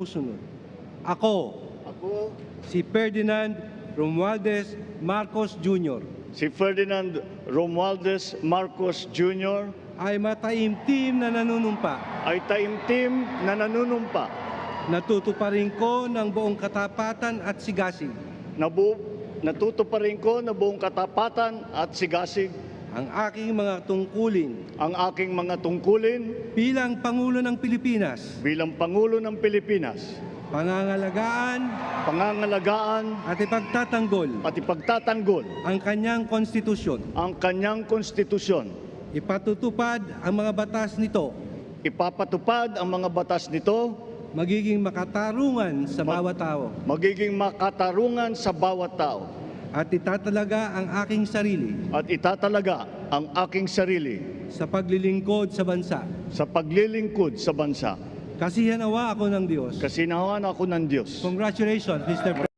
Susunod. Ako, Ako, si Ferdinand Romualdez Marcos Jr. si Ferdinand Romualdez Marcos Jr. ay mataimtim na nanunumpa. ay taimtim na nanunumpa. Natutuparin ko ng buong katapatan at sigasig Natutuparin ko na buong katapatan at sigasig ang aking mga tungkulin ang aking mga tungkulin bilang Pangulo ng Pilipinas, bilang Pangulo ng Pilipinas, pangangalagaan at ipagtatanggol at ipagtatanggol ang kanyang konstitusyon. ang kanyang konstitusyon. Ipatutupad ang mga batas nito, Ipapatupad ang mga batas nito, magiging makatarungan sa bawat tao, magiging makatarungan sa bawat tao, at itatalaga ang aking sarili at itatalaga ang aking sarili sa paglilingkod sa bansa. sa paglilingkod sa bansa. Kasihanawa ako ng Diyos. Kasinawan ako ng Diyos. Congratulations, Mr. President.